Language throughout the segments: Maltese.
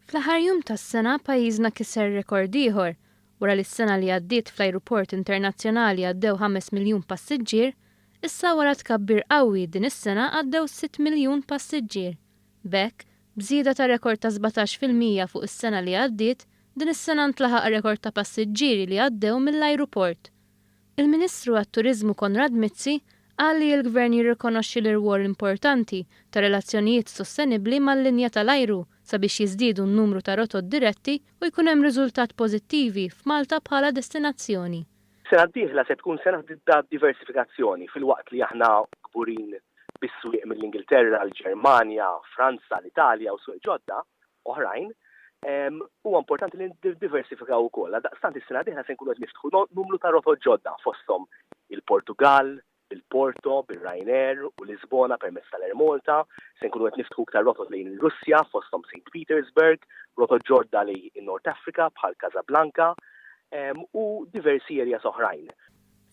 Fl-aħħar jum tas-sena pajjiżna kiser rekord ieħor wara li s-sena li għaddiet fl-ajruport internazzjonali għaddew 5 miljun passiġġier, issa wara tkabbir qawwi din is-sena għaddew 6 miljun passiġġier. B'hekk, bżieda ta' rekord ta' 17% fuq is-sena li għaddiet, din is-sena ntlaħaq rekord ta' passiġġieri li għaddew mill-ajruport. Il-Ministru għat-Turiżmu Konrad Mizzi qal li l-Gvern jirrikonoxxi l-irwol importanti ta' relazzjonijiet sostenibbli mal-linja tal-ajru sabiex jiżdiedu n-numru ta' rotot diretti u jkun hemm riżultat pożittivi f'Malta bħala destinazzjoni. Sena d-dieħla se tkun sena ta' diversifikazzjoni fil-waqt li aħna kburin bis-swieq mill-Ingilterra, l-Ġermanja, Franza, l-Italja u swieq ġodda oħrajn. Huwa importanti li diversifikaw ukoll. Daqstant is-sena d-dieħla se nkunu qed niftħu numru ta' rotot ġodda fosthom il-Portugal, il-Porto, bil-Ryanair u Lisbona permezz tal-Air Malta, se nkunu qed niftħu iktar rotot lejn il-Russja fosthom St. Petersburg, rotot ġodda lejn in-North Africa bħal Casablanca u diversi areas oħrajn.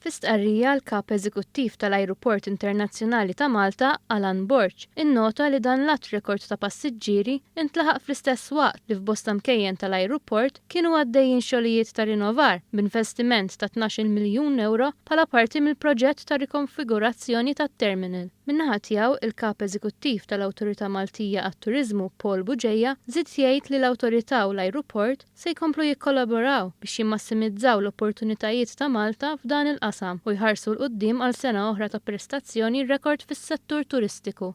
F'istqarrija l-Kap Eżekuttiv tal-Ajruport Internazzjonali ta' Malta, Alan Borch, innota li dan l-att rekord ta' passiġġieri intlaħaq fl-istess waqt li f'bosta mkejjen tal-ajruport kienu għaddejjin xogħlijiet ta' rinnovar b'investiment ta' 12 miljun euro bħala parti mill-proġett ta' rikonfigurazzjoni tat-terminal. Min-naħa tiegħu il-Kap Eżekuttiv tal-Awtorità Maltija għat-Turiżmu Paul Buġejja żied jgħid li l-awtorità u l-ajruport se jkomplu jikkollaboraw biex jimmassimizzaw l-opportunitajiet ta' Malta f'dan il-qasam u jħarsu l-qudiem għal sena oħra ta' prestazzjoni rekord fis-settur turistiku.